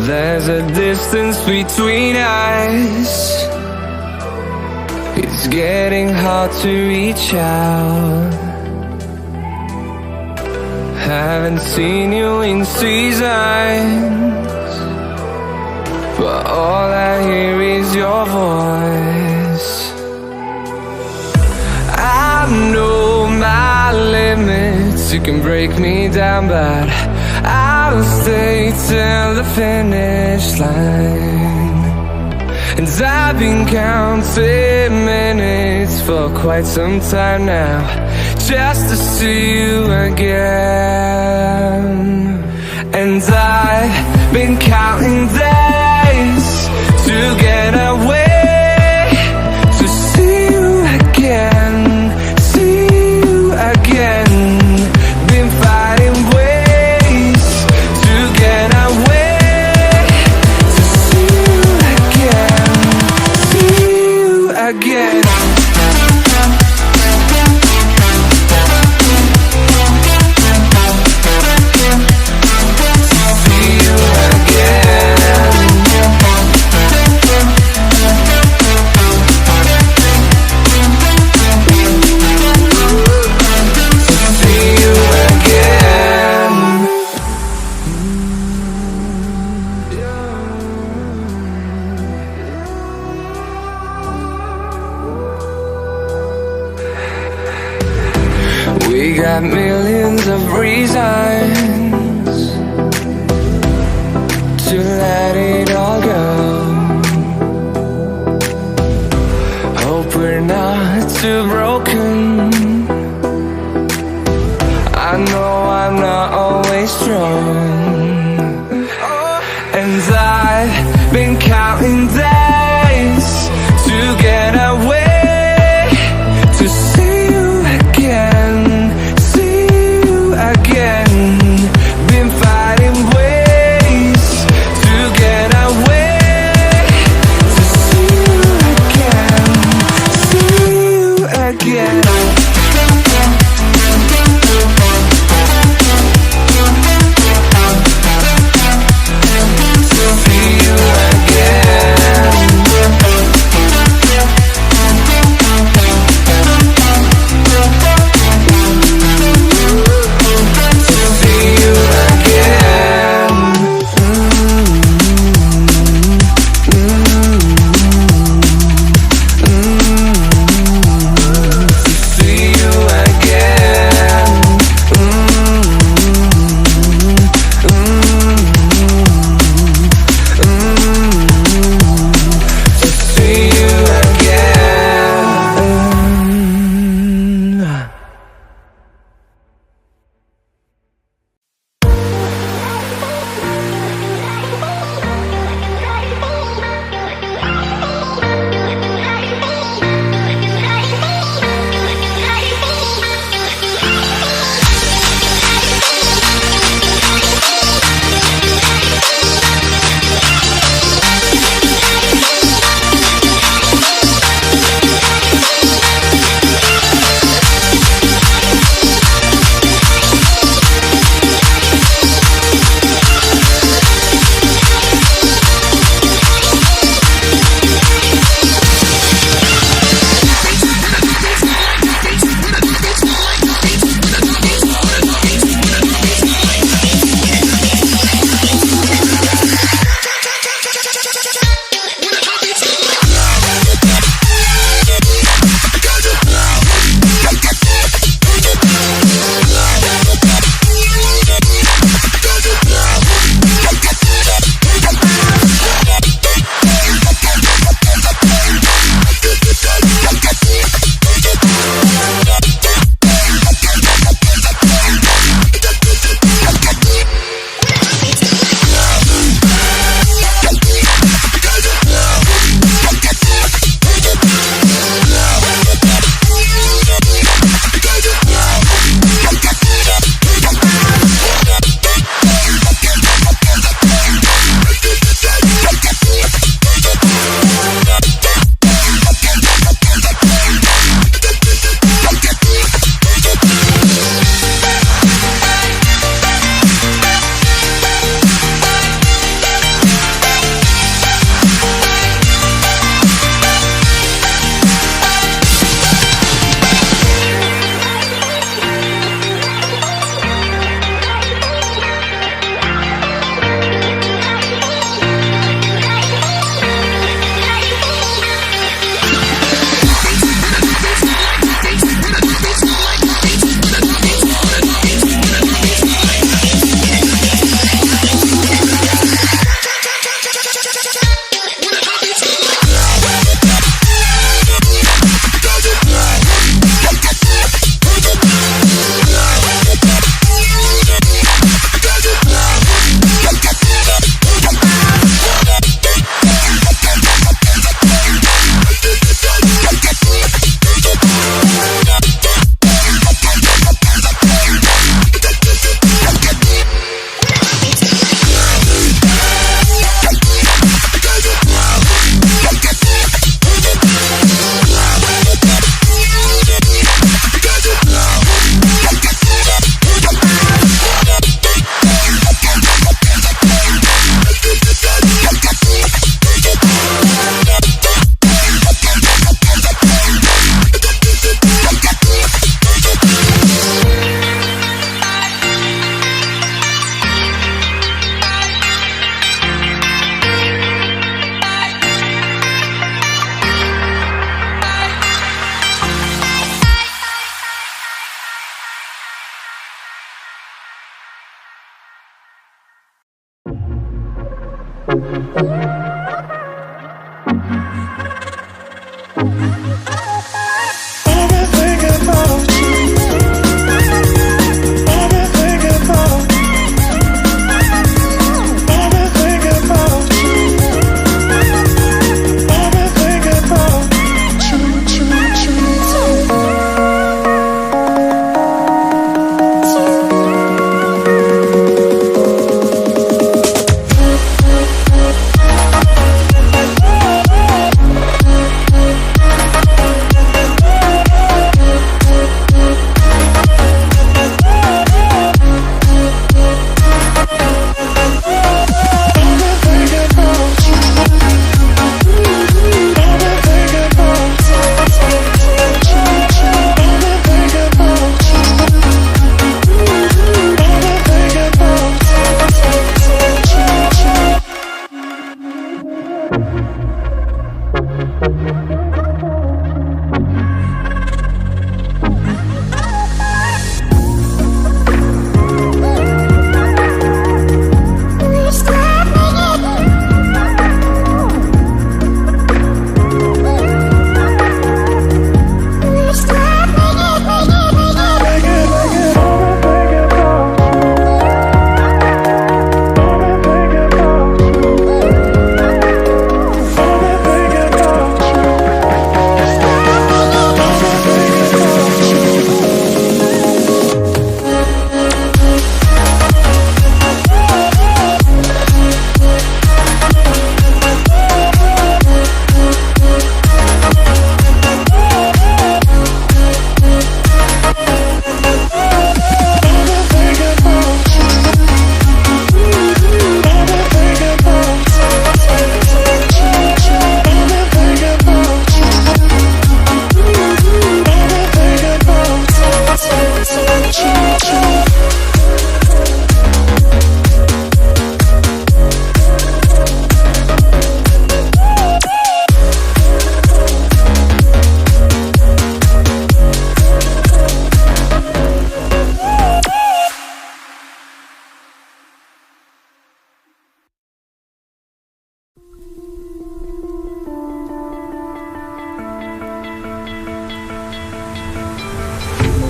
There's a distance between us. It's getting hard to reach out. Haven't seen you in seasons, but all I hear is your voice. I know my limits, you can break me down, but I'll stay till the finish line. And I've been counting minutes for quite some time now, just to see you again. And I've been counting days to get away, to see you again, see you again. Been fighting ways to get away, to see you again, see you again. We got millions of reasons to let it all go. Hope we're not too broken. I know I'm not always strong, and I've been counting days to get away, to see you again, see you again. Been fighting ways to get away, to see you again, see you again.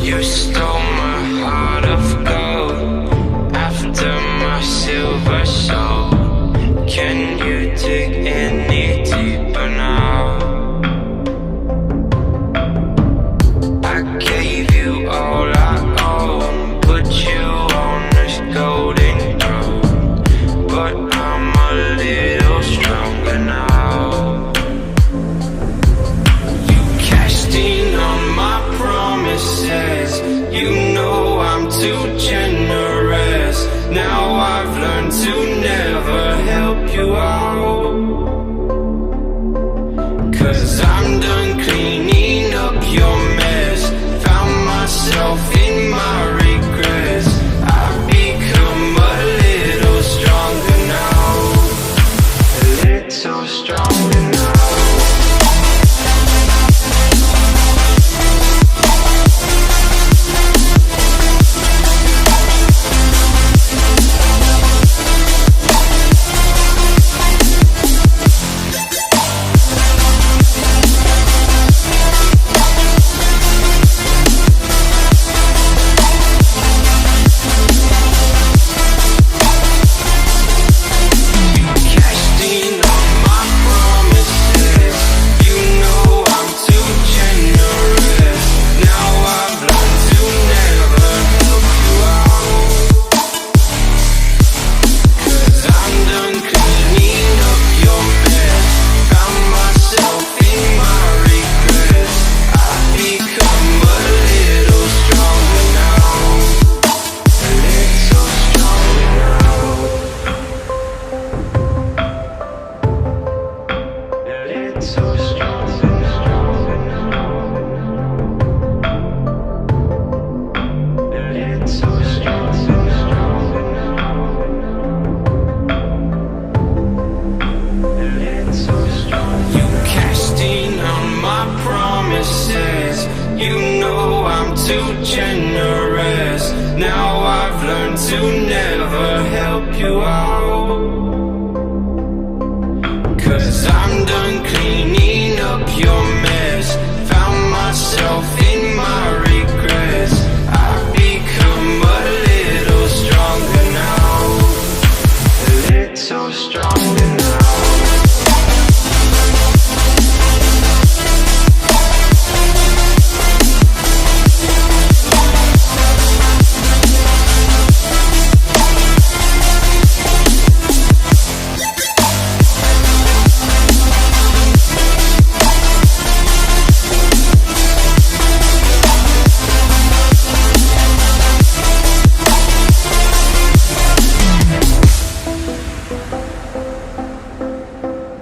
You stole my heart of gold after my silver soul. Can you dig any deeper now? I gave you all I own, put you on this golden throne, but I'm a little stronger now. You cashed in on my promises, you know I'm too generous. Now I've learned to never help you out, 'cause I'm done cleaning up your mess. Found myself in my regrets. I've become a little stronger now, a little stronger now. You know I'm too generous. Now I've learned to never help you out.